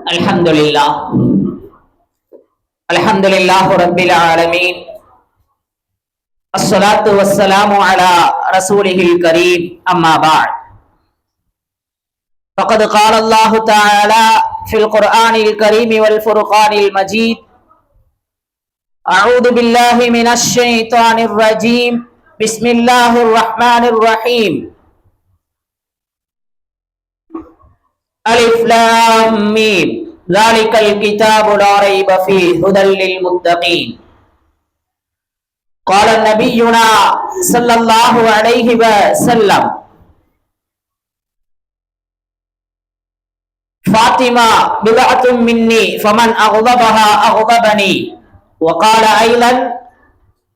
Alhamdulillah. Alhamdulillah Rabbil Alameen. As-salatu was-salamu ala rasulihil kareem. Amma ba'd. Faqad qala Allah ta'ala fil Qur'anil kareem wal furqanil majid. A'udhu billahi minash shaitanir rajim. Bismillahir rahmanir rahim. Alif Lam Mim. Zalikal kitabu la raiba fihi hudan lil muttaqin. Qala nabiyyuna sallallahu alaihi wasallam, Fatima bid'atun minni faman aghlabaha aghlabani. Wa qala aidan,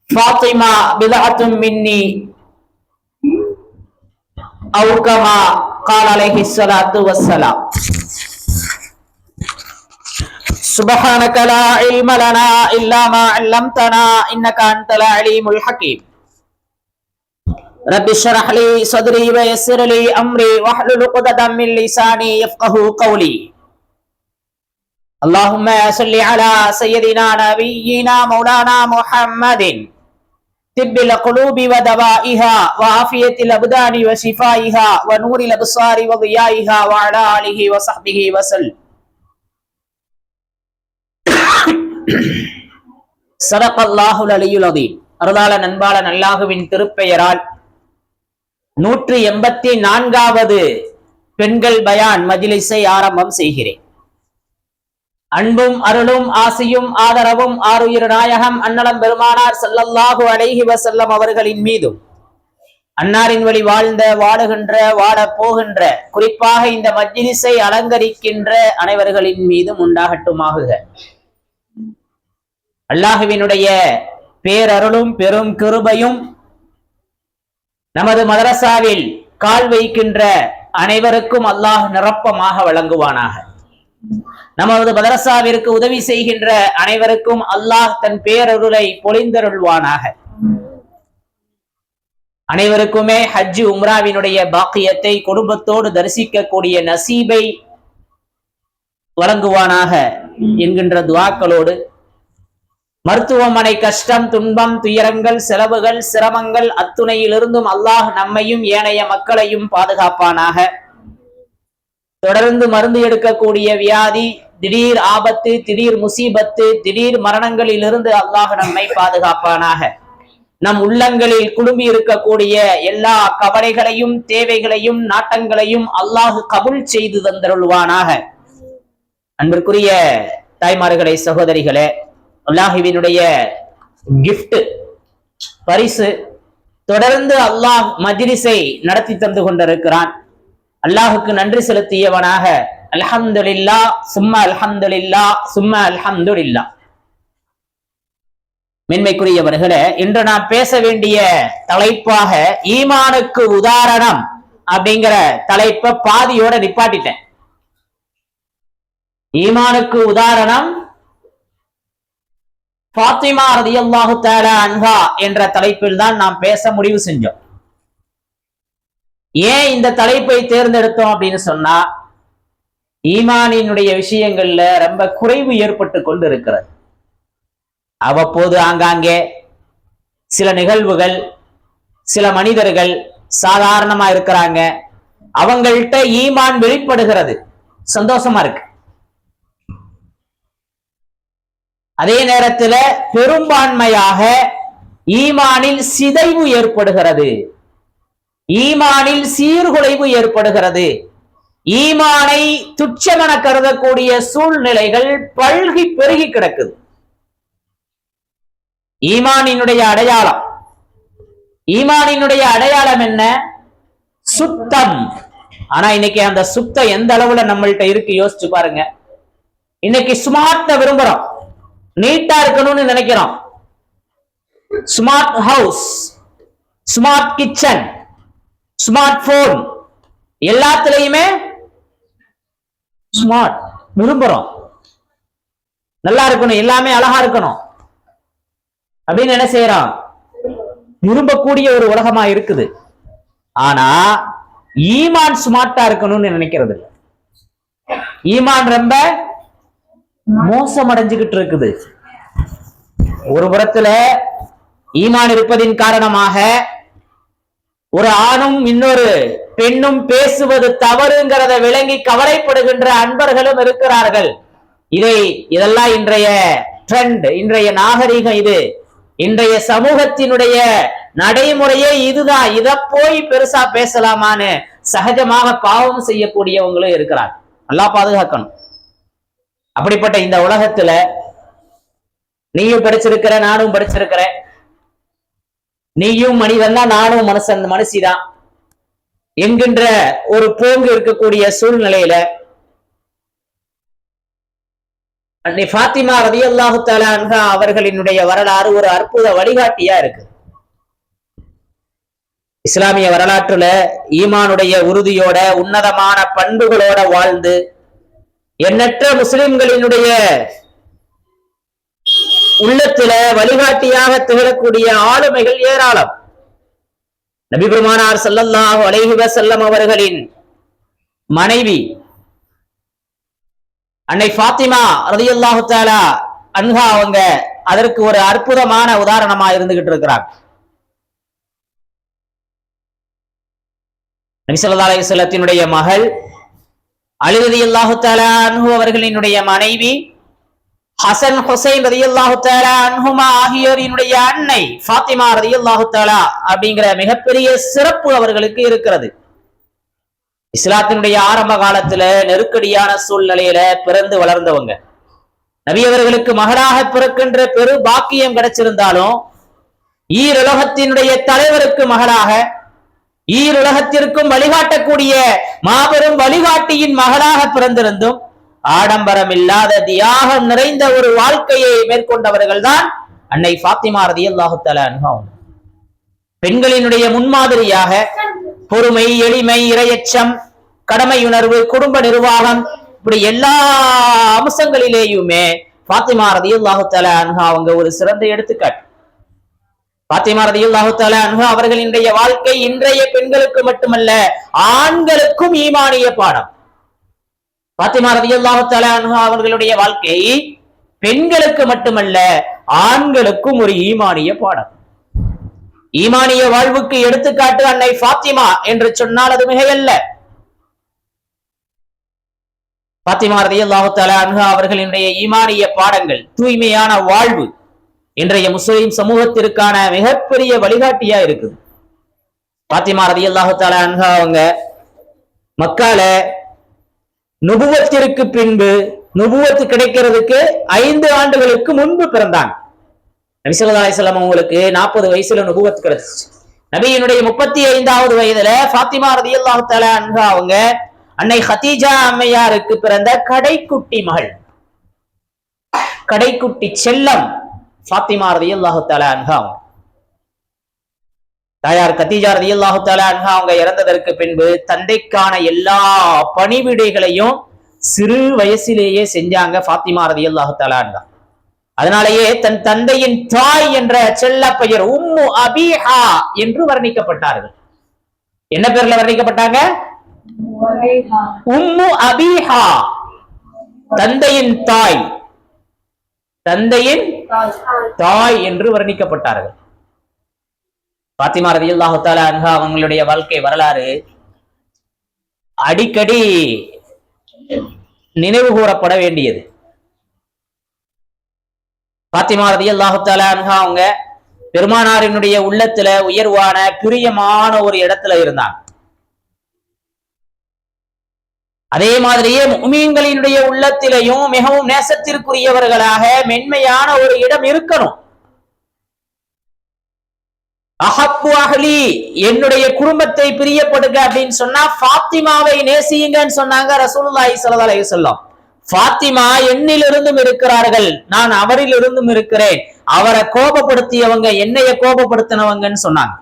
Fatima bid'atun minni aw kama qala alaihi salatu wassalam. Subhanaka la ilma lana illa ma 'allamtana innaka antal alimul hakim. Rabbi shrah li sadri wa yassir li amri wahlul 'uqdatam min lisani yafqahu qawli. Allahumma salli ala sayyidina nabiyyina maulana Muhammadin tibbil qulubi wa dawaiha wa afiyatil abdani wa shifaiha wa nuril absari wa dhiyaiha wa ala alihi wa sahbihi wa sallam. சதகல்லாஹுல் அலியுல் அதீம். அருளாளன் அன்பாளன் அல்லாஹுவின் திருப்பெயரால் 184வது பெண்கள் பயான் மஜ்லிஸை ஆரம்பம் செய்கிறேன். அன்பும் அருளும் ஆசியும் ஆதரவும் ஆருயிர் நாயகம் அன்னலம் பெருமானார் ஸல்லல்லாஹு அலைஹி வஸல்லம் அவர்களின் மீதும், அன்னாரின் வழி வாழ்ந்த வாழுகின்ற வாழ போகின்ற குறிப்பாக இந்த மஜ்லிஸை அலங்கரிக்கின்ற அனைவர்களின் மீதும் உண்டாகட்டுமாகுக. அல்லாஹுவினுடைய பேரருளும் பெரும் கிருபையும் நமது மதரசாவில் கால் வைக்கின்ற அனைவருக்கும் அல்லாஹ் நிரப்பமாக வழங்குவானாக. நமது மதரசாவிற்கு உதவி செய்கின்ற அனைவருக்கும் அல்லாஹ் தன் பேரருளை பொழிந்தருள்வானாக. அனைவருக்குமே ஹஜ் உம்ராவினுடைய பாக்கியத்தை குடும்பத்தோடு தரிசிக்கக்கூடிய நசீபை வழங்குவானாக என்கின்ற துஆக்களோடு, மருத்துவமனை கஷ்டம், துன்பம், துயரங்கள், செலவுகள், சிரமங்கள் அத்துணையிலிருந்தும் அல்லாஹ் நம்மையும் ஏனைய மக்களையும் பாதுகாப்பானாக. தொடர்ந்து மருந்து எடுக்கக்கூடிய வியாதி, திடீர் ஆபத்து, திடீர் முசீபத்து, திடீர் மரணங்களிலிருந்து அல்லாஹ் நம்மை பாதுகாப்பானாக. நம் உள்ளங்களில் குழும்பி இருக்கக்கூடிய எல்லா கவலைகளையும் தேவைகளையும் நாட்டங்களையும் அல்லாஹ் கபூல் செய்து தந்தருள்வானாக. அன்பிற்குரிய தாய்மார்களே, சகோதரிகளே, அல்லாஹுவினுடைய கிஃப்ட் பரிசு தொடர்ந்து அல்லாஹ் மஜ்லிஸை நடத்தி தந்து கொண்டிருக்கிறான். அல்லாஹுக்கு நன்றி செலுத்தியவனாக அல்ஹம்துலில்லாஹ் சும்மா அல்ஹம்துலில்லாஹ் சும்மா அல்ஹம்துலில்லாஹ். மென்மைக்குரியவர்களே, இன்று நான் பேச வேண்டிய தலைப்பாக ஈமானுக்கு உதாரணம் அப்படிங்கிற தலைப்பை பாதியோட நிப்பாட்டிட்டேன். ஈமானுக்கு உதாரணம் ஃபாத்திமா ரலியல்லாஹு தஆலா அன்ஹா என்ற தலைப்பில் தான் நாம் பேச முடிவு செஞ்சோம். ஏன் இந்த தலைப்பை தேர்ந்தெடுத்தோம் அப்படின்னு சொன்னா, ஈமானினுடைய விஷயங்கள்ல ரொம்ப குறைவு ஏற்பட்டு கொண்டு இருக்கிறது. அவ்வப்போது ஆங்காங்கே சில நிகழ்வுகள், சில மனிதர்கள் சாதாரணமா இருக்கிறாங்க, அவங்கள்ட்ட ஈமான் வெளிப்படுகிறது, சந்தோஷமா இருக்கு. அதே நேரத்துல பெரும்பான்மையாக ஈமானில் சிதைவு ஏற்படுகிறது, ஈமானில் சீர்குலைவு ஏற்படுகிறது, ஈமானை துச்சமென கருதக்கூடிய சூழ்நிலைகள் பல்கி பெருகி கிடக்குது. ஈமானினுடைய அடையாளம், ஈமானினுடைய அடையாளம் என்ன? சுத்தம். ஆனா இன்னைக்கு அந்த சுத்தம் எந்த அளவுல நம்மள்ட்ட இருக்கு யோசிச்சு பாருங்க. இன்னைக்கு ஸ்மார்ட்ட விரும்புறோம், நீட்டா இருக்கணும்னு நினைக்கிறோம். Smart house, smart kitchen, smart phone, எல்லாத்துலயுமே ஸ்மார்ட் விரும்புறோம். நல்லா இருக்கணும், எல்லாமே அழகா இருக்கணும் அப்படின்னு என்ன செய்யறோம்? விரும்பக்கூடிய ஒரு உலகமா இருக்குது. ஆனா ஈமான் ஸ்மார்ட்டா இருக்கணும்னு நினைக்கிறது. ஈமான் ரொம்ப மோசம் அடைஞ்சுகிட்டு இருக்குது. ஒரு புறத்துல ஈமான் இருப்பதின் காரணமாக ஒரு ஆணும் இன்னொரு பெண்ணும் பேசுவது தவறுங்கிறத விளங்கி கவலைப்படுகின்ற அன்பர்களும் இருக்கிறார்கள். இதெல்லாம் இன்றைய ட்ரெண்ட், இன்றைய நாகரிகம், இது இன்றைய சமூகத்தினுடைய நடைமுறையே இதுதான். இத போய் பெருசா பேசலாமான்னு சகஜமாக பாவம் செய்யக்கூடியவங்களும் இருக்கிறார். நல்லா பாதுகாக்கணும். அப்படிப்பட்ட இந்த உலகத்துல நீயும் படிச்சிருக்கிற, நானும் படிச்சிருக்கிறேன். நீயும் மனிதன் தான், நானும் மனுஷிதான் என்கின்ற ஒரு போங்கு இருக்கக்கூடிய சூழ்நிலையில அன்னை ஃபாத்திமா ரலியல்லாஹு தஆலா அன்ஹா அவர்களினுடைய வரலாறு ஒரு அற்புத வழிகாட்டியா இருக்கு. இஸ்லாமிய வரலாற்றுல ஈமானுடைய உறுதியோட உன்னதமான பண்புகளோட வாழ்ந்து எண்ணற்ற முஸ்லிம்களினுடைய உள்ளத்துல வழிகாட்டியாக திகழக்கூடிய ஆளுமைகள் ஏராளம். நபி பெருமானார் ஸல்லல்லாஹு அலைஹி வஸல்லம் அவர்களின் மனைவி அன்னை ஃபாத்திமா ரலியல்லாஹு தஆலா அன்ஹா அவங்க அதற்கு ஒரு அற்புதமான உதாரணமா இருந்துகிட்டு இருக்கிறாங்க. நபி ஸல்லல்லாஹு அலைஹி வஸல்லத்தினுடைய மகள் அலி ரலியல்லாஹு தஆலா அன்ஹு அவர்களினுடைய மனைவி ஹசன் ஹுசைன் ரலியல்லாஹு தஆலா அன்ஹுமா ஆகியோரினுடைய அன்னை ஃபாத்திமா ரலியல்லாஹு தஆலா அப்படிங்கிற மிகப்பெரிய சிறப்பு அவர்களுக்கு இருக்கிறது. இஸ்லாத்தினுடைய ஆரம்ப காலத்துல நெருக்கடியான சூழ்நிலையில பிறந்து வளர்ந்தவங்க. நபி அவர்களுக்கு மகளாக பிறக்கின்ற பெரு பாக்கியம் கிடைச்சிருந்தாலும் ஈருலகத்தினுடைய தலைவருக்கு மகளாக, ஈருலகத்திற்கும் வழிகாட்டக்கூடிய மாபெரும் வழிகாட்டியின் மகளாக பிறந்திருந்தும் ஆடம்பரம் இல்லாத தியாகம் நிறைந்த ஒரு வாழ்க்கையை மேற்கொண்டவர்கள் தான் அன்னை ஃபாத்திமா ரலியல்லாஹு தஆலா அன்ஹா. பெண்களினுடைய முன்மாதிரியாக பொறுமை, எளிமை, இரையச்சம், கடமையுணர்வு, குடும்ப நிர்வாகம், இப்படி எல்லா அம்சங்களிலேயுமே ஃபாத்திமா ரலியல்லாஹு தஆலா அன்ஹா அவங்க ஒரு சிறந்த எடுத்துக்காட்டு. ஃபாத்திமா ரலியல்லாஹு தஆலா அன்ஹா அவர்களினுடைய வாழ்க்கை இன்றைய பெண்களுக்கு மட்டுமல்ல, ஆண்களுக்கும் ஈமானிய பாடம். ஃபாத்திமா ரலியல்லாஹு தஆலா அன்ஹா அவர்களுடைய வாழ்க்கை பெண்களுக்கு மட்டுமல்ல, ஆண்களுக்கும் ஒரு ஈமானிய பாடம். ஈமானிய வாழ்வுக்கு எடுத்துக்காட்டு அன்னை ஃபாத்திமா என்று சொன்னால் அது மிகையல்ல. ஃபாத்திமா ரலியல்லாஹு தஆலா அன்ஹா அவர்களினுடைய ஈமானிய பாடங்கள், தூய்மையான வாழ்வு இன்றைய முஸ்லிம் சமூகத்திற்கான மிகப்பெரிய வழிகாட்டியா இருக்குது. ஃபாத்திமா ரலியல்லாஹு தஆலா அன்ஹா அவங்க மக்கால நுபுவத்திற்கு பின்பு, நுபுவத்து கிடைக்கிறதுக்கு 5 ஆண்டுகளுக்கு முன்பு பிறந்தாங்க. நபி ஸல்லல்லாஹு அலைஹி வஸல்லம் அவங்களுக்கு 40 வயசுல நுபுவத் கிடைச்சிச்சு. நபியினுடைய 35வது வயதுல ஃபாத்திமா ரலியல்லாஹு தஆலா அன்ஹா அவங்க அன்னை ஹதீஜா அம்மையாருக்கு பிறந்த கடைக்குட்டி மகள், கடைக்குட்டி செல்லம் ஃபாத்திமா ரலியல்லாஹு தஆலா அன்ஹா. தாயார் கதீஜா ரலியல்லாஹு தஆலா அன்ஹா அவங்க இறந்ததற்கு பின்பு தந்தைக்கான எல்லா பணிவிடைகளையும் சிறு வயசிலேயே செஞ்சாங்க ஃபாத்திமா ரலியல்லாஹு தஆலா அன்ஹா. அதனாலேயே தன் தந்தையின் தாய் என்ற செல்ல பெயர் உம்மு அபீஹா என்று வர்ணிக்கப்பட்டார்கள். என்ன பேர்ல வர்ணிக்கப்பட்டாங்க? உம்மு அபீஹா, தந்தையின் தாய், தந்தையின் தாய் என்று வர்ணிக்கப்பட்டார்கள். ஃபாத்திமா ரலியல்லாஹு தஆலா அன்ஹா அவங்களுடைய வாழ்க்கை வரலாறு அடிக்கடி நினைவு கூறப்பட வேண்டியது. ஃபாத்திமா ரலியல்லாஹு தஆலா அன்ஹா அவங்க பெருமானாரினுடைய உள்ளத்துல உயர்வான பிரியமான ஒரு இடத்துல இருந்தாங்க. அதே மாதிரியே முஃமின்களினுடைய உள்ளத்திலையும் மிகவும் நேசத்திற்குரியவர்களாக மென்மையான ஒரு இடம் இருக்கணும். அஹப்பு அஹ்லி, என்னுடைய குடும்பத்தை பிரியப்படுங்க அப்படின்னு சொன்னா ஃபாத்திமாவை நேசியுங்கன்னு சொன்னாங்க ரசூலுல்லாஹி ஸல்லல்லாஹு அலைஹி வஸல்லம். ஃபாத்திமா என்னிலிருந்தும் இருக்கிறார்கள், நான் அவரிலிருந்தும் இருக்கிறேன். அவரை கோபப்படுத்தியவங்க என்னைய கோபப்படுத்தினவங்கன்னு சொன்னாங்க.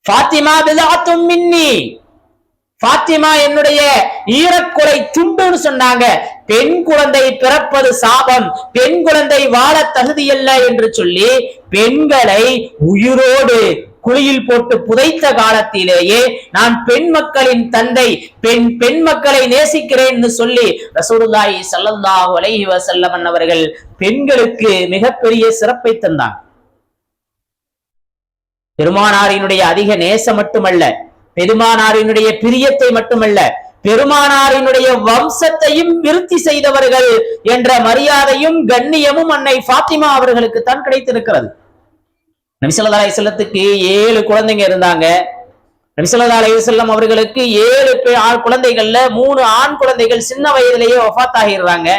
ஃபாத்திமா பிதஅத்தும் மின்னி, ஃபாத்திமா என்னுடைய ஈரக்குலை துண்டுன்னு சொன்னாங்க. பெண் குழந்தை பிறப்பது சாபம், பெண் குழந்தை வாழ தகுதியல்ல என்று சொல்லி பெண்களை உயிரோடு குழியில் போட்டு புதைத்த காலத்திலேயே நான் பெண் மக்களின் தந்தை, பெண் மக்களை நேசிக்கிறேன் சொல்லி ரசூலுல்லாஹி ஸல்லல்லாஹு அலைஹி வஸல்லம் அவர்கள் பெண்களுக்கு மிகப்பெரிய சிறப்பை தந்தார். பெருமானாரினுடைய அதிக நேசம் மட்டுமல்ல, பெருமானாரினுடைய பிரியத்தை மட்டுமல்ல, பெருமானாரினுடைய வம்சத்தையும் விருத்தி செய்தவர்கள் என்ற மரியாதையும் கண்ணியமும் அன்னை ஃபாத்திமா அவர்களுக்கு தான் கிடைத்திருக்கிறது. நபி ஸல்லல்லாஹு அலைஹி வஸல்லத்துக்கு 7 குழந்தைங்க இருந்தாங்க. நபி ஸல்லல்லாஹு அலைஹி வஸல்லம் அவர்களுக்கு 7 குழந்தைகள்ல 3 ஆண் குழந்தைகள் சின்ன வயதிலேயே வஃபாத் ஆகிடுறாங்க.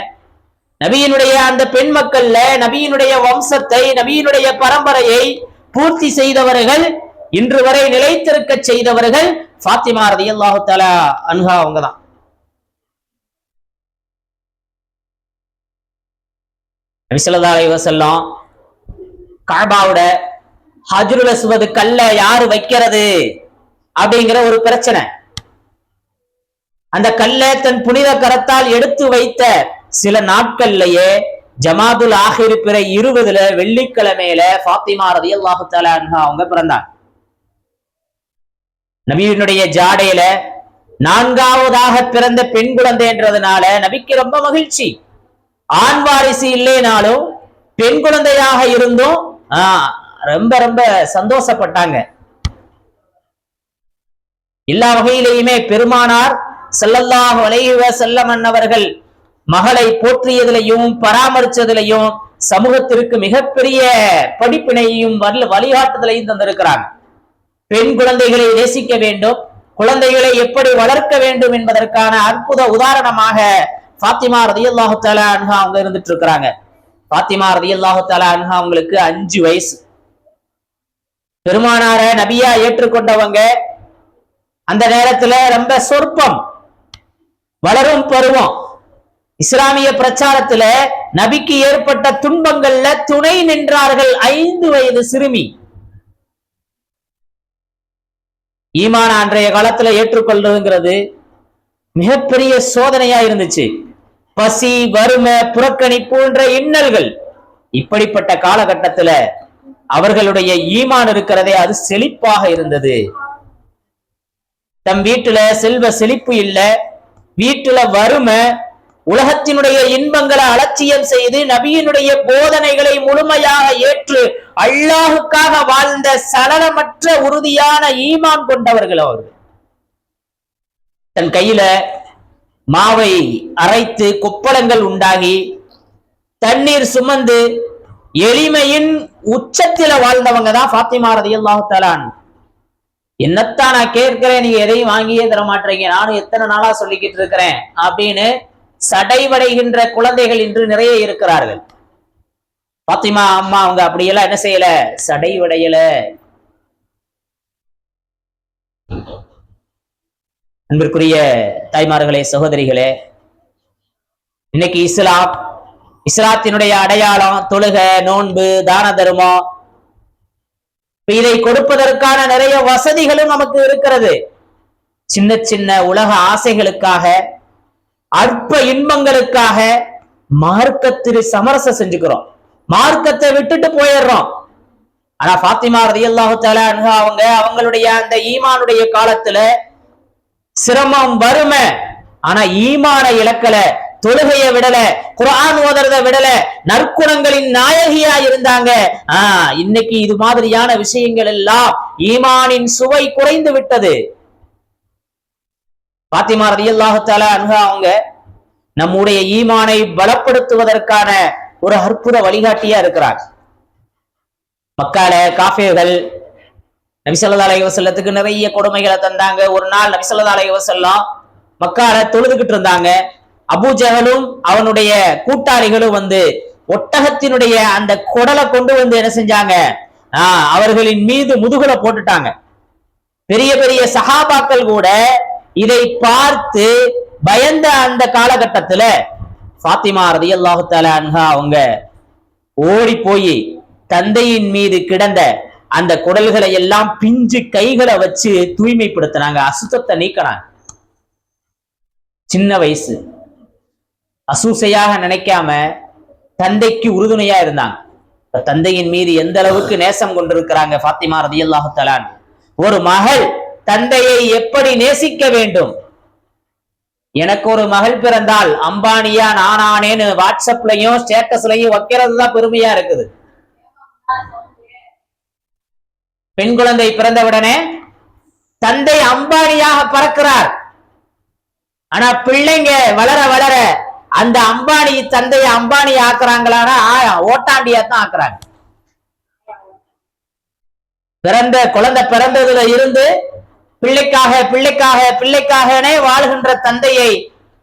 நபியினுடைய அந்த பெண் மக்கள்ல நபியினுடைய வம்சத்தை, நபியினுடைய பரம்பரையை பூர்த்தி செய்தவர்கள், இன்று வரை நிலைத்திருக்க செய்தவர்கள் ஃபாத்திமா ரலியல்லாஹு தஆலா அன்ஹா அவங்கதான். நபி ஸல்லல்லாஹு அலைஹி வஸல்லம் கஅபாவோட ஹஜ்ருல் அஸ்வத் கல்ல யாரு வைக்கிறது அப்படிங்கிற ஒரு பிரச்சனை. அந்த கல்ல தன் புனித கரத்தால் எடுத்து வைத்த சில நாட்கள்லயே ஜமாதுல் ஆஹிர் பிறை 20 வெள்ளிக்கிழமையில ஃபாத்திமா ரலியல்லாஹு தஆலா அன்ஹா அவங்க பிறந்தாங்க. நபியினுடைய ஜாடையில 4வதாக பிறந்த பெண் குழந்தை என்றதுனால நபிக்கு ரொம்ப மகிழ்ச்சி. ஆண் வாரிசு இல்லைனாலும் பெண் குழந்தையாக இருந்தும் ரொம்ப ரொம்ப சந்தோஷப்பட்டாங்க. எல்லா வகையிலேயுமே பெருமானார் ஸல்லல்லாஹு அலைஹி வஸல்லம் அவர்கள் மகளை போற்றியதிலையும் பராமரிச்சதிலையும் சமூகத்திற்கு மிகப்பெரிய படிப்பினையும் வழிகாட்டுதலையும் தந்திருக்கிறாங்க. பெண் குழந்தைகளை நேசிக்க வேண்டும், குழந்தைகளை எப்படி வளர்க்க வேண்டும் என்பதற்கான அற்புத உதாரணமாக ஃபாத்திமா ரலியல்லாஹு தஆலா அன்ஹா அவங்க இருந்துட்டு இருக்கிறாங்க. ஃபாத்திமா ரலியல்லாஹு தஆலா அன்ஹா அவங்களுக்கு 5 வயசு. பெருமானார நபியா ஏற்றுக்கொண்டவங்க. அந்த நேரத்துல ரொம்ப சொற்பம், வளரும் பருவம். இஸ்லாமிய பிரச்சாரத்துல நபிக்கு ஏற்பட்ட துன்பங்கள்ல துணை நின்றார்கள் 5 வயது சிறுமி. ஈமான அன்றைய காலத்துல ஏற்றுக்கொள்றதுங்கிறது மிகப்பெரிய சோதனையா இருந்துச்சு. பசி, வறுமை, புறக்கணிப்பு என்ற இன்னல்கள். இப்படிப்பட்ட காலகட்டத்துல அவர்களுடைய ஈமான் இருக்கிறதே அது செழிப்பாக இருந்தது. தம் வீட்டுல செல்வ செழிப்பு இல்ல, வீட்டுல வறுமை, உலகத்தினுடைய இன்பங்களை அலட்சியம் செய்து நபியினுடைய போதனைகளை முழுமையாக ஏற்று அல்லாஹுக்காக வாழ்ந்த சலனமற்ற உறுதியான ஈமான் கொண்டவர்கள் அவர்கள். தன் கையில மாவை அரைத்து கொப்பளங்கள் உண்டாகி தண்ணீர் சுமந்து எளிமையின் உச்சத்தில வாழ்ந்தவங்க தான் ஃபாத்திமா ரலியல்லாஹு தஆலா. என்னத்தான் நான் கேட்கிறேன், நீங்க எதையும் வாங்கியே தர மாட்டீங்க, நானும் எத்தனை நாளா சொல்லிக்கிட்டு இருக்கிறேன் அப்படின்னு சடைவடைகின்ற குழந்தைகள் இன்று நிறைய இருக்கிறார்கள். பாத்திமா அம்மா அவங்க அப்படியெல்லாம் என்ன செய்யல, சடைவடையல. அன்பிற்குரிய தாய்மார்களே, சகோதரிகளே, இன்னைக்கு இஸ்லாத்தினுடைய அடையாளம் தொழுக, நோன்பு, தான தர்மம், இதை கொடுப்பதற்கான நிறைய வசதிகளும் நமக்கு இருக்கிறது. சின்ன சின்ன உலக ஆசைகளுக்காக, அற்ப இன்பங்களுக்காக மார்க்கத்திற்கு சமரசம் செஞ்சுக்கிறோம், மார்க்கத்தை விட்டுட்டு போயிடுறோம். ஆனா ஃபாத்திமா ரலியல்லாஹு தஆலா அன்ஹா அவங்களுடைய அந்த ஈமானுடைய காலத்துல சிரமம், வறுமை, ஆனா ஈமான இழக்கல, தொழுகையை விடல, குர்ஆன் ஓதுறத விடல, நற்குணங்களின் நாயகியா இருந்தாங்க. இன்னைக்கு இது மாதிரியான விஷயங்கள் எல்லாம் ஈமானின் சுவை குறைந்து விட்டது. ஃபாத்திமா ரலியல்லாஹு தஆலா அன்ஹா அவங்க நம்முடைய ஈமானை பலப்படுத்துவதற்கான ஒரு அற்புத வழிகாட்டியா இருக்கிறார். மக்கால காஃபிர்கள் நபி ஸல்லல்லாஹு அலைஹி வஸல்லத்துக்கு நிறைய கொடுமைகளை தந்தாங்க. ஒரு நாள் நபி ஸல்லல்லாஹு அலைஹி வஸல்லம் மக்கால தொழுதுகிட்டு இருந்தாங்க. அபூ ஜஹலும் அவனுடைய கூட்டாளிகளும் ஒட்டகத்தினுடைய அந்த குடலை கொண்டு என்ன செஞ்சாங்க, அவர்களின் மீது முதுகுல போட்டுட்டாங்க. பெரிய பெரிய சஹாபாக்கள் கூட இதை பார்த்து பயந்த அந்த காலகட்டத்துல ஃபாத்திமா ரலியல்லாஹு தஆலா அன்ஹா அவங்க ஓடி போய் தந்தையின் மீது கிடந்த அந்த குடல்களை எல்லாம் பிஞ்சு கைகளை வச்சு தூய்மைப்படுத்தினாங்க, அசுத்தத்தை நீக்கினாங்க. சின்ன வயசு, அசூசையாக நினைக்காம தந்தைக்கு உறுதுணையா இருந்தாங்க. தந்தையின் மீது எந்த அளவுக்கு நேசம் கொண்டிருக்கிறாங்க ஃபாத்திமா ரலியல்லாஹு தஆலா. ஒரு மகள் தந்தையை எப்படி நேசிக்க வேண்டும். எனக்கு ஒரு மகள் பிறந்தால் அம்பானியா நானானேன்னு வாட்ஸ்அப்லயும் ஸ்டேட்டஸ்லயும் வைக்கிறது தான் பெருமையா இருக்குது. பெண் குழந்தை பிறந்தவுடனே தந்தை அம்பானியாக பறக்கிறார். ஆனா பிள்ளைங்க வளர வளர அந்த அம்பானி தந்தையை அம்பானி ஆக்குறாங்களானா ஓட்டாண்டியா தான் ஆக்குறாங்க. பிறந்த குழந்தை பிறந்ததுல இருந்து பிள்ளைக்காக பிள்ளைக்காக பிள்ளைக்காகனே வாழ்கின்ற தந்தையை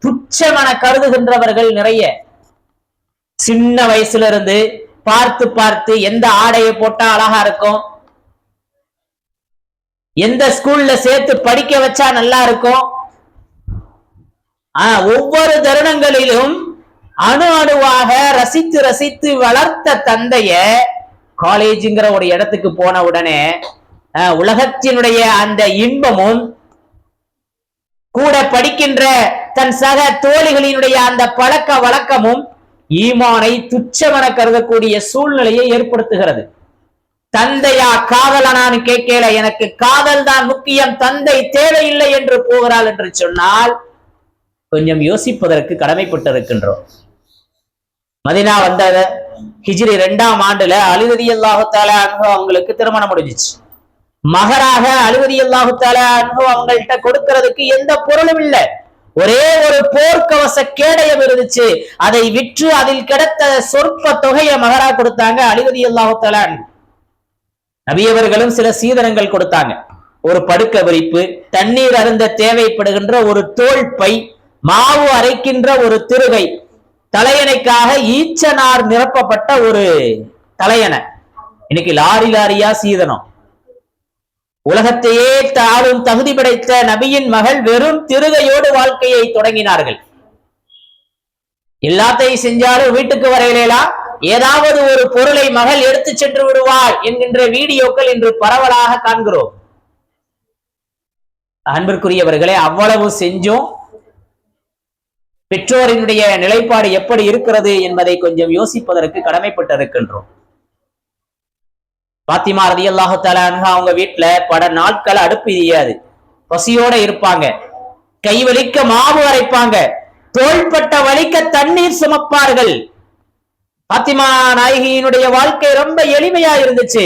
துச்சமென கருதுகின்றவர்கள் நிறைய. சின்ன வயசுல இருந்து பார்த்து பார்த்து எந்த ஆடையை போட்டா அழகா இருக்கும், எந்த ஸ்கூல்ல சேர்த்து படிக்க வச்சா நல்லா இருக்கும், ஒவ்வொரு தருணங்களிலும் அணு அணுவாக ரசித்து ரசித்து வளர்த்த தந்தைய காலேஜுங்கிற ஒரு இடத்துக்கு போன உடனே உலகத்தினுடைய அந்த இன்பமும் கூட படிக்கின்ற தன் சக தோழிகளினுடைய அந்த பழக்க வழக்கமும் ஈமானை துச்சமென கருதக்கூடிய சூழ்நிலையை ஏற்படுத்துகிறது. தந்தையா காதலனான்னு கேட்கல, எனக்கு காதல் தான் முக்கியம், தந்தை தேவையில்லை என்று போகிறாள் என்று சொன்னால் கொஞ்சம் யோசிப்பதற்கு கடமைப்பட்டிருக்கின்றோம். மதீனா வந்த ஹிஜ்ரி 2ஆம் ஆண்டுல அலி ரலியல்லாஹு தஆலா அன்ஹு அவங்களுக்கு திருமணம் முடிஞ்சிச்சு. மகராக அலி ரலியல்லாஹு தஆலா அன்ஹு அவங்கள்ட்ட கொடுக்கிறதுக்கு எந்த பொருளும் இல்லை. ஒரே ஒரு போர்க்கவச கேடயம் இருந்துச்சு. அதை விற்று அதில் கிடைத்த சொற்ப தொகையை மகரா கொடுத்தாங்க அலி ரலியல்லாஹு தஆலா அன்ஹு. நபி அவர்களும் சில சீதனங்கள் கொடுத்தாங்க. ஒரு படுக்க விரிப்பு, தண்ணீர் அருந்த தேவைப்படுகின்ற ஒரு தோல் பை, மாவு அரைக்கின்ற ஒரு திருகை, தலையணைக்காக ஈச்சனார் நிரப்பப்பட்ட ஒரு தலையணை. இன்னைக்கு லாரி லாரியா சீதனம். உலகத்தையே தாழும் தகுதி படைத்த நபியின் மகள் வெறும் திருகையோடு வாழ்க்கையை தொடங்கினார்கள். எல்லாத்தையும் செஞ்சாலும் வீட்டுக்கு வரையிலா ஏதாவது ஒரு பொருளை மகள் எடுத்து சென்று விடுவாள் என்கின்ற வீடியோக்கள் இன்று பரவலாக காண்கிறோம். அன்பிற்குரியவர்களே, அவ்வளவு செஞ்சும் பெற்றோரினுடைய நிலைப்பாடு எப்படி இருக்கிறது என்பதை கொஞ்சம் யோசிப்பதற்கு கடமைப்பட்டிருக்கின்றோம். பாத்திமா ரலியல்லாஹு தஆலா அன்ஹா அவங்க வீட்டுல பல நாட்கள் அடுப்பு எரியாது, பசியோட இருப்பாங்க, கை வலிக்க மாவு அரைப்பாங்க, தோள்பட்ட வலிக்க தண்ணீர் சுமப்பார்கள். பாத்திமா நாயகியினுடைய வாழ்க்கை ரொம்ப எளிமையா இருந்துச்சு.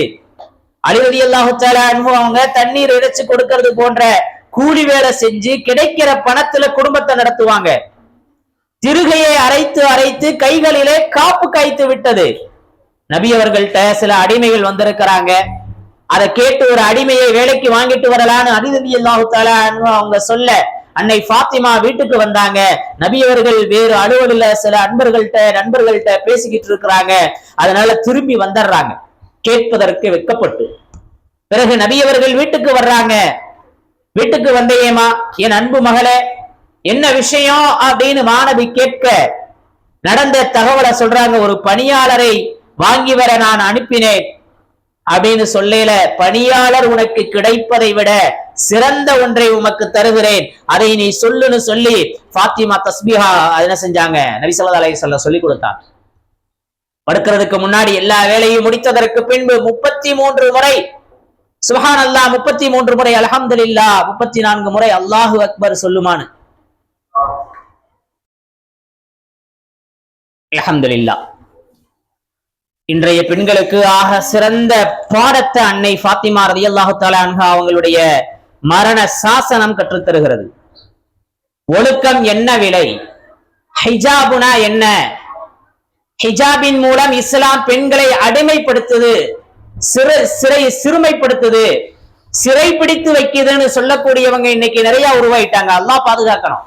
அலி ரலியல்லாஹு தஆலா அன்ஹு அவங்க தண்ணீர் இறைச்சு கொடுக்கிறது போன்ற கூலி வேலை செஞ்சு கிடைக்கிற பணத்துல குடும்பத்தை நடத்துவாங்க. திருகையை அரைத்து அரைத்து கைகளிலே காப்பு காய்த்து விட்டது. நபி அவர்கள்ட்ட சில அடிமைகள் வந்திருக்கிறாங்க. அதை கேட்டு ஒரு அடிமையை வேலைக்கு வாங்கிட்டு வரலான்னு அலி ரலியல்லாஹு தஆலா அன்ஹு அவங்க சொல்ல, அன்னை ஃபாத்திமா வீட்டுக்கு வந்தாங்க. நபி அவர்கள் வேறு அலுவலில் சில நண்பர்கள்ட்ட பேசிக்கிட்டு இருக்கிறாங்க. அதனால திரும்பி வந்துடுறாங்க கேட்பதற்கு வெட்கப்பட்டு. பிறகு நபி அவர்கள் வீட்டுக்கு வர்றாங்க. வீட்டுக்கு வந்தேமா என் அன்பு மகளே, என்ன விஷயம் அப்படின்னு மாணவி கேட்க நடந்த தகவலை சொல்றாங்க. ஒரு பணியாளரை வாங்கி வர நான் அனுப்பினேன் அப்படின்னு சொல்லல, பணியாளர் உனக்கு கிடைப்பதை விட சிறந்த ஒன்றை உமக்கு தருகிறேன், அதை நீ சொல்லுன்னு சொல்லி ஃபாத்திமா தஸ்பீஹா என்ன செஞ்சாங்க, நபி ஸல்லல்லாஹு அலைஹி வஸல்லம் சொல்லி கொடுத்தாங்க. படுக்கிறதுக்கு முன்னாடி எல்லா வேலையும் முடித்ததற்கு பின்பு 33 முறை சுப்ஹானல்லாஹ், 33 முறை அல்ஹம்துலில்லாஹ், 34 முறை அல்லாஹு அக்பர் சொல்லுமானு. அல்ஹம்துலில்லாஹ். இன்றைய பெண்களுக்கு ஆக சிறந்த பாடத்தை அன்னை ஃபாத்திமா ரலியல்லாஹு தஆலா அன்ஹா அவங்களுடைய மரண சாசனம் கற்றுத்தருகிறது. ஒழுக்கம் என்ன விலை, ஹிஜாபுனா என்ன, ஹிஜாபின் மூலம் இஸ்லாம் பெண்களை அடிமைப்படுத்துது, சிறுமைப்படுத்துது, சிறைப்பிடித்து வைக்குதுன்னு சொல்லக்கூடியவங்க இன்னைக்கு நிறைய உருவாயிட்டாங்க. அல்லாஹ் பாதுகாக்கணும்.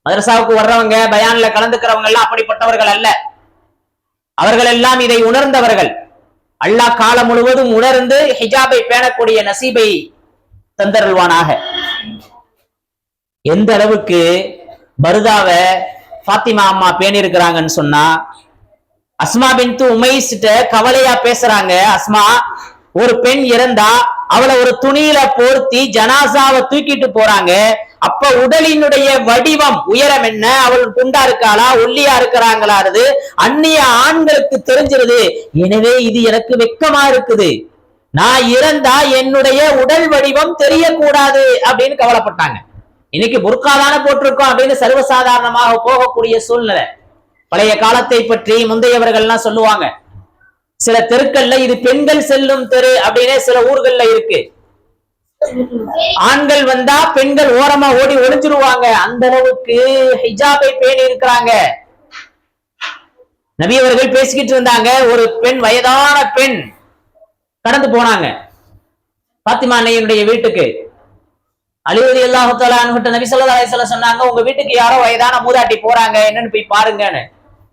மதரசாவுக்கு வர்றவங்க, பயான்ல கலந்துக்கிறவங்க எல்லாம் அப்படிப்பட்டவர்கள் அல்ல. அவர்கள் எல்லாம் இதை உணர்ந்தவர்கள். அல்லாஹ் காலம் முழுவதும் உணர்ந்து ஹிஜாபை பேணக்கூடிய நசீபை தந்தருள்வானாக. எந்த அளவுக்கு பர்தாவ ஃபாத்திமா அம்மா பேணி இருக்கிறாங்கன்னு சொன்னா, அஸ்மா பின்து உமைஸ்ட கவலையா பேசுறாங்க. அஸ்மா, ஒரு பெண் இறந்தா அவளை ஒரு துணியில போர்த்தி ஜனாசாவை தூக்கிட்டு போறாங்க. அப்ப உடலினுடைய வடிவம் உயரம் என்ன, அவள் குண்டா இருக்காளா ஒல்லியா இருக்கிறாங்களாருது அந்நிய ஆண்களுக்கு தெரிஞ்சிருது. எனவே இது எனக்கு வெக்கமா இருக்குது, நான் இறந்தா என்னுடைய உடல் வடிவம் தெரியக்கூடாது அப்படின்னு கவலைப்பட்டாங்க. இன்னைக்கு புர்காதான போட்டிருக்கோம் அப்படின்னு சர்வசாதாரணமாக போகக்கூடிய சூழ்நிலை. பழைய காலத்தை பற்றி முந்தையவர்கள்லாம் சொல்லுவாங்க, சில தெருக்கள்ல இது பெண்கள் செல்லும் தெரு அப்படின்னு சில ஊர்கள்ல இருக்கு. ஆண்கள் வந்தா பெண்கள் ஓரமா ஓடி ஒளிஞ்சிருவாங்க, அந்த அளவுக்கு ஹிஜாபை பேணி இருக்கிறாங்க. நபி அவர்கள் பேசிக்கிட்டு இருந்தாங்க, ஒரு பெண், வயதான பெண் கடந்து போனாங்க பாத்திமா அன்னையினுடைய வீட்டுக்கு. அலி ரலியல்லாஹு தஆலா அன்ஹு நபி ஸல்லல்லாஹு அலைஹி வஸல்லம் சொன்னாங்க, உங்க வீட்டுக்கு யாரோ வயதான மூதாட்டி போறாங்க, என்னன்னு போய் பாருங்கன்னு.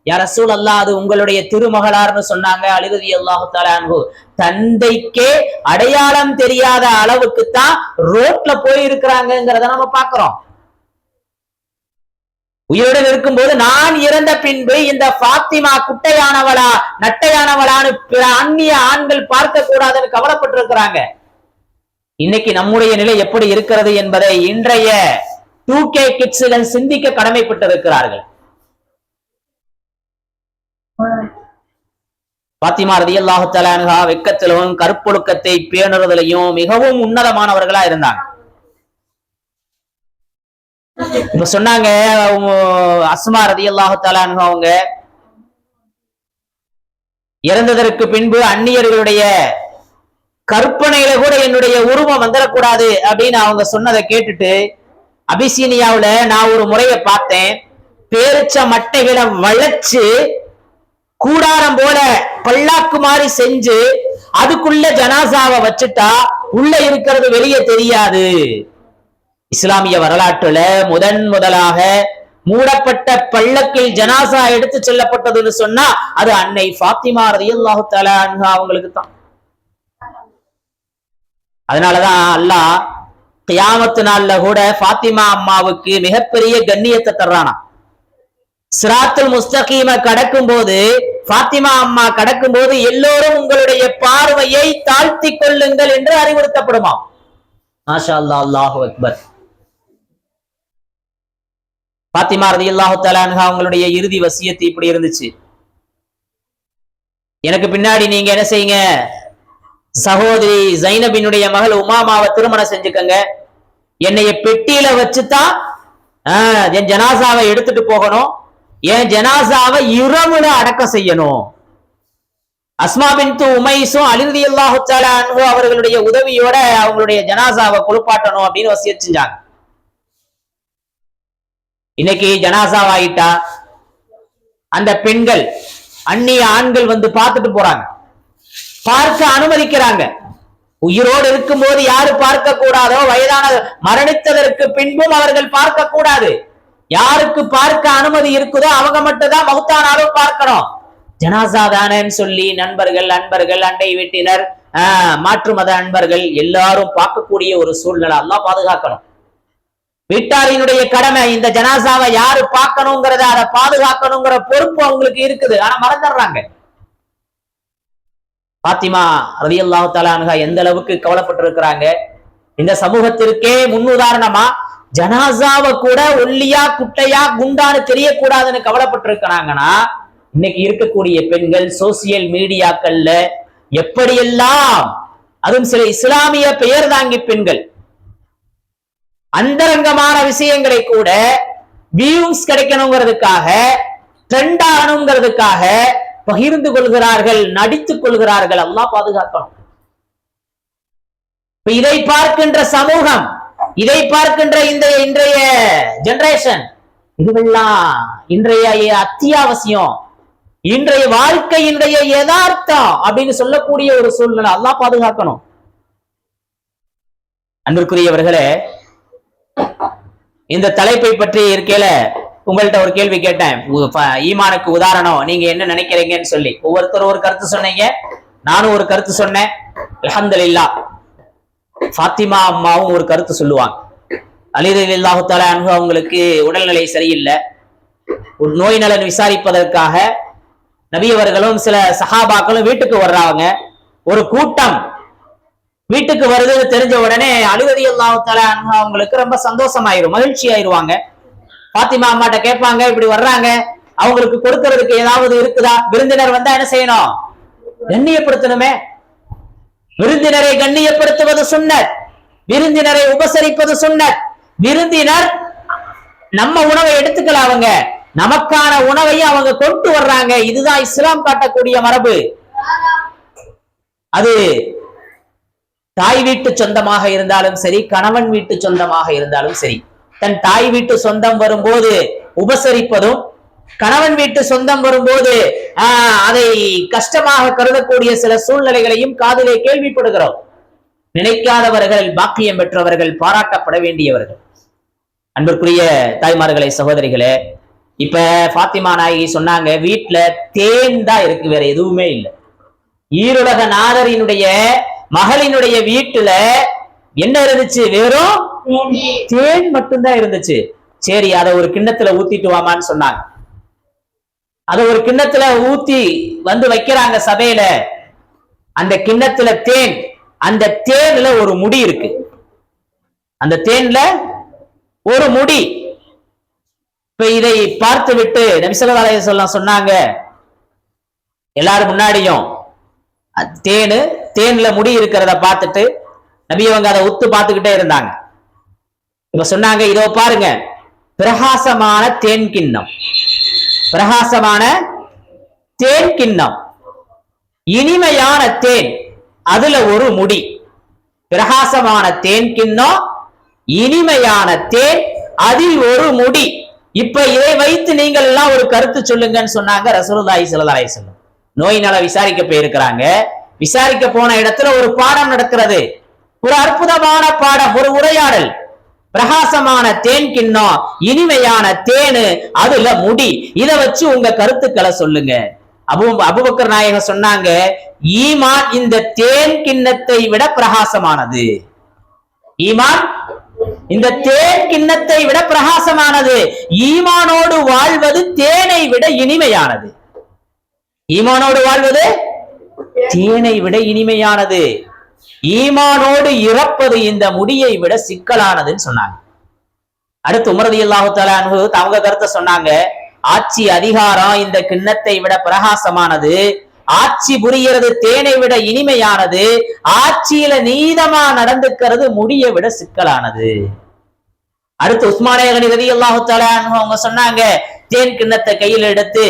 யா ரசூலல்லாஹ், அது உங்களுடைய திருமகளார்னு சொன்னாங்க. அலி ரலியல்லாஹு தஆலா அன்ஹு தந்தைக்கே அடையாளம் தெரியாத அளவுக்கு தான் ரோட்ல போய் இருக்கிறாங்கிறத நம்ம பாக்குறோம். உயிருடன் இருக்கும்போது நான் இறந்த பின்பு இந்த பாத்திமா குட்டையானவளா நட்டையானவளான்னு பிற அந்நிய ஆண்கள் பார்க்க கூடாதுன்னு கவலைப்பட்டு இருக்கிறாங்க. இன்னைக்கு நம்முடைய நிலை எப்படி இருக்கிறது என்பதை இன்றைய 2K கிட்ஸ்கள் சிந்திக்க கடமைப்பட்டிருக்கிறார்கள். பாத்திமா ரலியல்லாஹு தஆலா அன்ஹா வெக்கத்திலும் கற்பொழுக்கத்தை பேணுறதிலையும் மிகவும் உன்னதமானவர்களா இருந்தாங்க. இப்ப சொன்னாங்க, அஸ்மா ரலியல்லாஹு தஆலா அன்ஹா அவங்க இறந்ததற்கு பின்பு அந்நியர்களுடைய கற்பனையில கூட என்னுடைய உருவம் வந்துடக்கூடாது அப்படின்னு அவங்க சொன்னதை கேட்டுட்டு, அபிசீனியாவுல நான் ஒரு முறையை பார்த்தேன், பேரிச்ச மட்டைகளை வளைச்சு கூடாரம் போல பல்லாக்கு மாதிரி செஞ்சு அதுக்குள்ள ஜனாசாவை வச்சுட்டா உள்ள இருக்கிறது வெளியே தெரியாது. இஸ்லாமிய வரலாற்றுல முதலாக மூடப்பட்ட பள்ளக்கில் ஜனாசா எடுத்து செல்லப்பட்டதுன்னு சொன்னா அது அன்னை ஃபாத்திமா ரலியல்லாஹு தஆலா அன்ஹா அவங்களுக்கு தான். அதனாலதான் அல்லாஹ் கியாமத்து நாள்ல கூட ஃபாத்திமா அம்மாவுக்கு மிகப்பெரிய கண்ணியத்தை தர்றானா. சிராத்துல் முஸ்தகீம கடக்கும் போது, ஃபாத்திமா அம்மா கடக்கும் போது எல்லோரும் உங்களுடைய பார்வையை தாழ்த்தி கொள்ளுங்கள் என்று அறிவுறுத்தப்படுமா. மாஷா அல்லாஹ், அல்லாஹு அக்பர். ஃபாத்திமா ரலியல்லாஹு தஆலா அன்ஹா அவங்களுடைய இறுதி வசியத்து இப்படி இருந்துச்சு, எனக்கு பின்னாடி நீங்க என்ன செய்யுங்க, சகோதரி ஜைனபினுடைய மகள் உமாமாவை திருமணம் செஞ்சுக்கங்க, என்னைய பெட்டியில வச்சுதான் என் ஜனாசாவை எடுத்துட்டு போகணும், என் ஜனாசாவை இரவுல அடக்கம் செய்யணும். அஸ்மா பின்த் உமைஸும் அலி ரலியல்லாஹு தஆலா அன்ஹு அவர்களுடைய உதவியோட அவங்களுடைய ஜனாசாவை குளிப்பாட்டணும் அப்படின்னு வசியத் செஞ்சாங்க. இன்னைக்கு ஜனாசாவாயிட்டா அந்த பெண்கள் அந்நிய ஆண்கள் வந்து பார்த்துட்டு போறாங்க, பார்க்க அனுமதிக்கிறாங்க. உயிரோடு இருக்கும் போது யாரு பார்க்க கூடாதோ, வயதான மரணித்ததற்கு பின்பும் அவர்கள் பார்க்க கூடாது. யாருக்கு பார்க்க அனுமதி இருக்குதோ அவங்க மட்டும் தான் மௌத்தானாலும் பார்க்கணும். ஜனாசா தானேன்னு சொல்லி நண்பர்கள், அண்டை வீட்டினர், மாற்று மத அன்பர்கள் எல்லாரும் பார்க்கக்கூடிய ஒரு சூழ்நிலை அல்லாஹ் பாதுகாக்கணும். வீட்டாரினுடைய கடமை இந்த ஜனாசாவை யாரு பார்க்கணுங்கிறத அதை பாதுகாக்கணுங்கிற பொறுப்பு அவங்களுக்கு இருக்குது, ஆனா மறந்துடுறாங்க. பாத்திமா ரலியல்லாஹு தஆலா அன்ஹா எந்த அளவுக்கு கவலைப்பட்டு இருக்கிறாங்க. இந்த சமூகத்திற்கே முன்னுதாரணமா ஜனாசாவை கூட ஒல்லியா குட்டையா குண்டான்னு தெரியக்கூடாதுன்னு கவலைப்பட்டு இருக்கிறாங்கன்னா, இன்னைக்கு இருக்கக்கூடிய பெண்கள் சோசியல் மீடியாக்கள்ல எப்படியெல்லாம், அதுவும் சில இஸ்லாமிய பெயர் தாங்கி பெண்கள் அந்தரங்கமான விஷயங்களை கூட வியூஸ் கிடைக்கணுங்கிறதுக்காக, ட்ரெண்ட் ஆகணுங்கிறதுக்காக பகிர்ந்து கொள்கிறார்கள், நடித்துக் கொள்கிறார்கள். அல்லாஹ் பாதுகாக்கணும். இதை பார்க்கின்ற சமூகம், இதை பார்க்கின்ற இன்றைய ஜெனரேஷன், இதுவெல்லாம் இன்றைய அத்தியாவசியம், இன்றைய வாழ்க்கையினுடைய யதார்த்தம் அப்படின்னு சொல்லக்கூடிய ஒரு சூழ்நிலை. அல்லாஹ் பாதுகாக்கணும். அன்பிற்குரியவர்களே, இந்த தலைப்பை பற்றி இருக்கையில உங்கள்கிட்ட ஒரு கேள்வி கேட்டேன், ஈமானுக்கு உதாரணம் நீங்க என்ன நினைக்கிறீங்கன்னு சொல்லி. ஒவ்வொருத்தரும் ஒரு கருத்து சொன்னீங்க, நானும் ஒரு கருத்து சொன்னேன். அல்ஹம்துலில்லாஹ், ஃபாத்திமா அம்மாவும் ஒரு கருத்து சொல்லுவாங்க. அலி ரலியல்லாஹு தஆலா அன்ஹு அவங்களுக்கு உடல்நிலை சரியில்லை, ஒரு நோய் நலன் விசாரிப்பதற்காக நபி அவர்களும் சில சஹாபாக்களும் வீட்டுக்கு வர்றாங்க. ஒரு கூட்டம் வீட்டுக்கு வருதுன்னு தெரிஞ்ச உடனே அலி ரலியல்லாஹு தஆலா அவங்களுக்கு ரொம்ப சந்தோஷமாயிரும், மகிழ்ச்சி ஆயிருவாங்க. பாத்திமா அம்மாட்ட கேட்பாங்க, இப்படி வர்றாங்க, அவங்களுக்கு கொடுக்கறதுக்கு ஏதாவது இருக்குதா? விருந்தினர் வந்தா என்ன செய்யணும்? கண்ணியப்படுத்தணுமே. விருந்தினரை கண்ணியப்படுத்துவது சுன்னத், விருந்தினரை உபசரிப்பது சுன்னத். விருந்தினர் நம்ம உணவை எடுத்துக்கலாம், அவங்க நமக்கான உணவையும் அவங்க கொண்டு வர்றாங்க. இதுதான் இஸ்லாம் காட்டக்கூடிய மரபு. அது தாய் வீட்டு சொந்தமாக இருந்தாலும் சரி, கணவன் வீட்டு சொந்தமாக இருந்தாலும் சரி, தன் தாய் வீட்டு சொந்தம் வரும்போது உபசரிப்பதும், கணவன் வீட்டு சொந்தம் வரும்போது அதை கஷ்டமாக கருதக்கூடிய சில சூழ்நிலைகளையும் காதிலே கேள்விப்படுகிறோம். நினைக்காதவர்கள் பாக்கியம் பெற்றவர்கள், பாராட்டப்பட வேண்டியவர்கள். அன்பிற்குரிய தாய்மார்களே, சகோதரிகளே, இப்ப பாத்திமா நாயகி சொன்னாங்க, வீட்டுல தேன் தான் இருக்கு, வேற எதுவுமே இல்லை. ஈருலக நாதரினுடைய மகளினுடைய வீட்டுல என்ன இருந்துச்சு? வெறும் தேன் மட்டும்தான் இருந்துச்சு. சரி, அதை ஒரு கிண்ணத்துல ஊத்திட்டு வாமான்னு சொன்னாங்க. அதை ஒரு கிண்ணத்துல ஊத்தி வந்து வைக்கிறாங்க சபையில. அந்த கிண்ணத்துல தேன், அந்த தேன்ல ஒரு முடி இருக்கு. அந்த தேன்ல ஒரு முடி. இப்ப இதை பார்த்து விட்டு நபி ஸல்லல்லாஹு அலைஹி வஸல்லம் சொன்னாங்க, எல்லாரும் முன்னாடியும் தேன்ல முடி இருக்கிறத பார்த்துட்டு நபி அவங்க அதை உத்து பார்த்துக்கிட்டே இருந்தாங்க. இப்ப சொன்னாங்க, இதோ பாருங்க, பிரகாசமான தேன் கிண்ணம், பிரகாசமான தேன் கிண்ணம், இனிமையான தேன், அதுல ஒரு முடி. பிரகாசமான தேன் கிண்ணம், இனிமையான தேன், அதில் ஒரு முடி. இப்ப இதை வைத்து நீங்கள் எல்லாம் ஒரு கருத்து சொல்லுங்கன்னு சொன்னாங்க ரசூலுல்லாஹி ஸல்லல்லாஹு அலைஹி வஸல்லம். நோய் நல விசாரிக்க போயிருக்கிறாங்க. விசாரிக்க போன இடத்துல ஒரு பாடம் நடக்கிறது, ஒரு அற்புதமான பாடம், ஒரு உரையாடல். பிரகாசமான தேன் கிண்ணம், இனிமையான தேனு, அதுல முடி, இத வச்சு உங்க கருத்துக்களை சொல்லுங்க. அபூபக்கர் நாயகம் சொன்னாங்க, ஈமான் இந்த தேன் கிண்ணத்தை விட பிரகாசமானது. ஈமான் இந்த தேன் கிண்ணத்தை விட பிரகாசமானது. ஈமானோடு வாழ்வது தேனை விட இனிமையானது. ஈமானோடு வாழ்வது தேனை விட இனிமையானது. ஈமானோடு இறப்பது இந்த முடியை விட சிக்கலானதுன்னு சொன்னாங்க. அடுத்து உமர் ரலியல்லாஹு தஆலா அன்ஹு அவங்க கருத்தை சொன்னாங்க, ஆட்சி அதிகாரம் இந்த கிண்ணத்தை விட பிரகாசமானது, ஆட்சி புரிகிறது தேனை விட இனிமையானது, ஆட்சியில நீதமா நடந்துக்கிறது முடியை விட சிக்கலானது. அடுத்து உஸ்மானே கனி ரலியல்லாஹு தஆலா அன்ஹு அவங்க சொன்னாங்க, தேன் கிண்ணத்தை கையில் எடுத்து,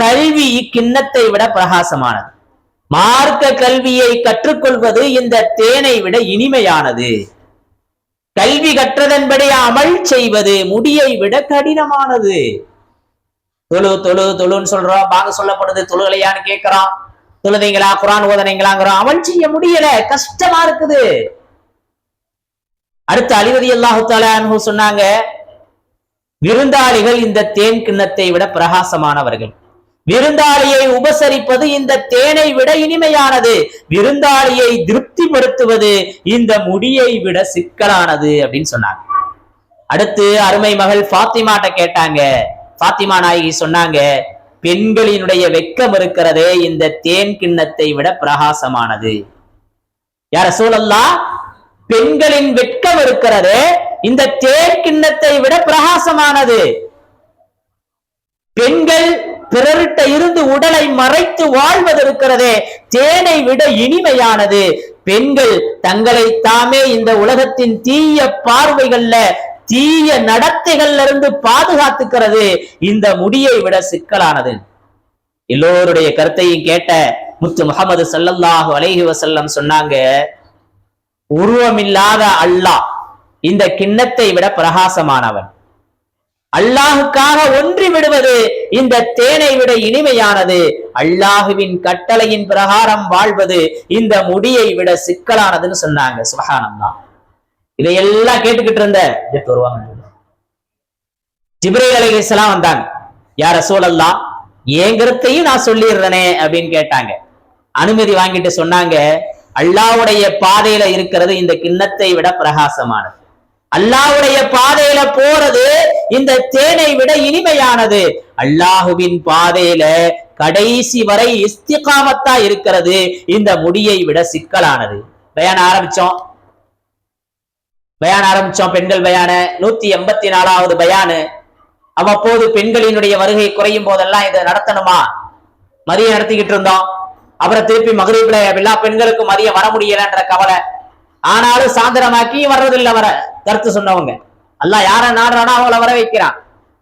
கல்வி இக்கிண்ணத்தை விட பிரகாசமானது, மார்க்க கல்வியை கற்றுக்கொள்வது இந்த தேனை விட இனிமையானது, கல்வி கற்றதன்படி அமல் செய்வது முடியை விட கடினமானது. தொழு தொழு தொழுன்னு சொல்றோம், பாங்க சொல்லப்படுது, தொழுகலையான்னு கேட்கிறோம், தொழுதைங்களா குர்ஆன் ஓதனைங்களாங்கிறோம், அமல் செய்ய முடியல, கஷ்டமா இருக்குது. அடுத்து அலி ரலியல்லாஹு தஆலா அன்ஹு சொன்னாங்க, விருந்தாளிகள் இந்த தேன் கிண்ணத்தை விட பிரகாசமானவர்கள், விருந்தாளியை உபசரிப்பது இந்த தேனை விட இனிமையானது, விருந்தாளியை திருப்திப்படுத்துவது இந்த முடியை விட சிக்கலானது அப்படின்னு சொன்னாங்க. அடுத்து அருமை மகள் ஃபாத்திமாட்ட கேட்டாங்க. ஃபாத்திமா நாயகி சொன்னாங்க, பெண்களினுடைய வெட்கம் இருக்கிறதே இந்த தேன் கிண்ணத்தை விட பிரகாசமானது. யா ரசூலல்லாஹ், பெண்களின் வெட்கம் இருக்கிறதே இந்த தேன் கிண்ணத்தை விட பிரகாசமானது. பெண்கள் பிறர்கிட்ட இருந்து உடலை மறைத்து வாழ்வது இருக்கிறதே தேனை விட இனிமையானது. பெண்கள் தங்களை தாமே இந்த உலகத்தின் தீய பார்வைகள்ல, தீய நடத்தைகள்ல இருந்து பாதுகாத்துக்கிறது இந்த முடியை விட சிக்கலானது. எல்லோருடைய கருத்தையும் கேட்ட முத்து முஹம்மது ஸல்லல்லாஹு அலைஹி வஸல்லம் சொன்னாங்க, உருவமில்லாத அல்லாஹ் இந்த கிண்ணத்தை விட பிரகாசமானவன். அல்லாஹுக்காக ஒன்றி விடுவது இந்த தேனை விட இனிமையானது. அல்லாஹுவின் கட்டளையின் பிரகாரம் வாழ்வது இந்த முடியை விட சிக்கலானதுன்னு சொன்னாங்க. சுப்ஹானல்லாஹ். இதையெல்லாம் கேட்டுக்கிட்டு இருந்த ஜிப்ரீல் அலைஹிஸ்ஸலாம் வந்தாங்க. யா ரசூலல்லாஹ், என் கருத்தையும் நான் சொல்லிடுறேனே அப்படின்னு கேட்டாங்க. அனுமதி வாங்கிட்டு சொன்னாங்க, அல்லாஹ்வுடைய பாதையில இருக்கிறது இந்த கிண்ணத்தை விட பிரகாசமானது, அல்லாஹ்வுடைய பாதையில போறது இந்த தேனை விட இனிமையானது, அல்லாஹுவின் பாதையில கடைசி வரை இஸ்திகாமத்தா இருக்கிறது இந்த முடியை விட சிக்கலானது. பயான ஆரம்பிச்சோம் பெண்கள் பயான 184வது பயானு. அவ்வப்போது பெண்களினுடைய வருகை குறையும் போதெல்லாம் இதை நடத்தணுமா, மதியம் நடத்திக்கிட்டு இருந்தோம். அப்புறம் திருப்பி மகரீப்ல எல்லா பெண்களுக்கும் மதியம் வர முடியலன்ற கவலை. ஆனாலும் சாயந்தரமாக்கி வர்றதில்லை வர கருத்து சொன்னவங்க. அல்லாஹ் யார நாடுறானோ அவங்கள வர வைக்கிறான்.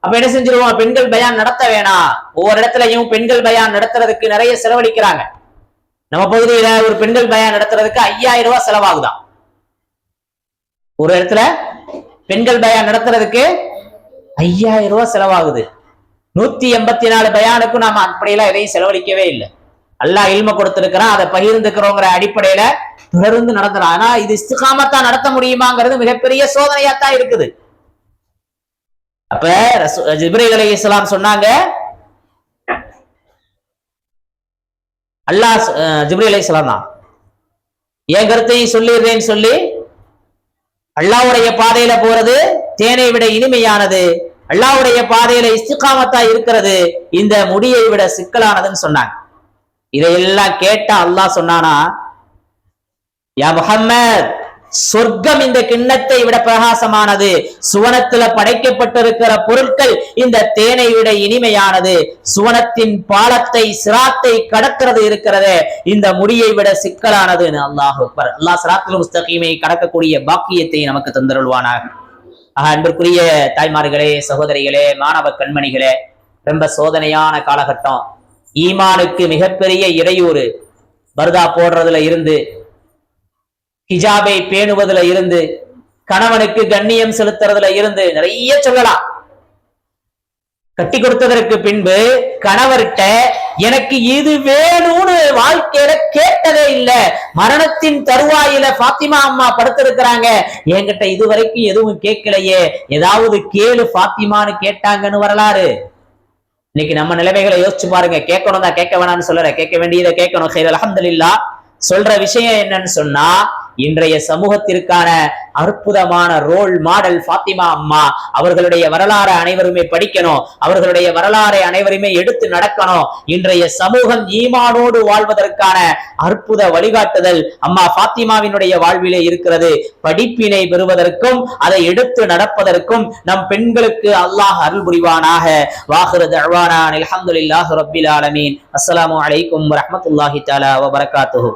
அப்ப என்ன செஞ்சிருவோம், பெண்கள் பயான் நடத்த வேணாம். ஒவ்வொரு இடத்துலயும் பெண்கள் பயான் நடத்துறதுக்கு நிறைய செலவழிக்கிறாங்க. நம்ம பகுதியில ஒரு பெண்கள் பயான் நடத்துறதுக்கு 5000 ரூபாய் செலவாகுதான். ஒரு இடத்துல பெண்கள் பயான் நடத்துறதுக்கு 5000 ரூபாய் செலவாகுது. 184 பயானுக்கும் நாம அப்படியெல்லாம் எதையும் செலவழிக்கவே இல்லை. அல்லாஹ் இல்ம கொடுத்திருக்கிறான், அதை பகிர்ந்துக்கிறோங்கிற அடிப்படையில தொடர்ந்து நடத்தலாம். ஆனா இது இஸ்திகாமத்தா நடத்த முடியுமாங்கிறது மிகப்பெரிய சோதனையாத்தான் இருக்குது. அப்ப ஜிப்ரீல் அலைஹிஸ்ஸலாம் சொன்னாங்க, அல்லாஹ் ஜிப்ரீல் அலைஹிஸ்ஸலாம் தான் என் கருத்தையும் சொல்லிடுறேன்னு சொல்லி, அல்லாஹ்வுடைய பாதையில போறது தேனை விட இனிமையானது, அல்லாஹ்வுடைய பாதையில இஸ்திகாமத்தா இருக்கிறது இந்த முடியை விட சிக்கலானதுன்னு சொன்னாங்க. இதையெல்லாம் கேட்டா அல்லாஹ் சொன்னானா, யா முஹம்மத், சொர்க்கம் இந்த கிண்ணத்தை விட பிரகாசமானது, சுவனத்துல படைக்கப்பட்டிருக்கிற பொருட்கள் இந்த தேனை விட இனிமையானது, சுவனத்தின் பாலத்தை சிராத்தை கடக்கிறது இருக்கிறது இந்த முடியை விட சிக்கலானதுன்னு. அல்லாஹ் அக்பர். அல்லாஹ் சிராத்துல் முஸ்தகீமை கடக்கக்கூடிய பாக்கியத்தை நமக்கு தந்தருள்வானாக. அன்பிற்குரிய தாய்மார்களே, சகோதரிகளே, மாணவ கண்மணிகளே, ரொம்ப சோதனையான காலகட்டம். ஈமானுக்கு மிகப்பெரிய இடையூறு பர்தா போடுறதுல இருந்து, ஹிஜாபை பேணுவதுல இருந்து, கணவனுக்கு கண்ணியம் செலுத்துறதுல இருந்து நிறைய சொல்லலாம். கட்டி கொடுத்ததற்கு பின்பு கணவர்கிட்ட எனக்கு இது வேணும்னு வாழ்க்கையில கேட்டதே இல்லை. மரணத்தின் தருவாயில பாத்திமா அம்மா படுத்திருக்கிறாங்க, என்கிட்ட இதுவரைக்கும் எதுவும் கேட்கலையே, ஏதாவது கேளு பாத்திமான்னு கேட்டாங்கன்னு வரலாறு. இன்னைக்கு நம்ம நிலைமைகளை யோசிச்சு பாருங்க. கேட்கணும் தான், கேட்க வேணாம்னு சொல்லற, கேட்க வேண்டியதை கேட்கணும். ஹைர் அல்ஹம்துலில்லாஹ். சொல்ற விஷயம் என்னன்னு சொன்னா, இன்றைய சமூகத்திற்கான அற்புதமான ரோல் மாடல் பாத்திமா அம்மா. அவர்களுடைய வரலாறு அனைவருமே படிக்கணும், அவர்களுடைய வரலாறை அனைவருமே எடுத்து நடக்கணும். இன்றைய சமூகம் ஈமானோடு வாழ்வதற்கான அற்புத வழிகாட்டுதல் அம்மா பாத்திமாவினுடைய வாழ்விலே இருக்கிறது. படிப்பினை பெறுவதற்கும் அதை எடுத்து நடப்பதற்கும் நம் பெண்களுக்கு அல்லாஹ் அருள் புரிவானாக. வாஹிரு தஅவானா அல்ஹம்துலில்லாஹி ரப்பில் ஆலமீன். அஸ்ஸலாமு அலைக்கும் வரஹ்மத்துல்லாஹி தஆலா வ பரகாத்துஹு.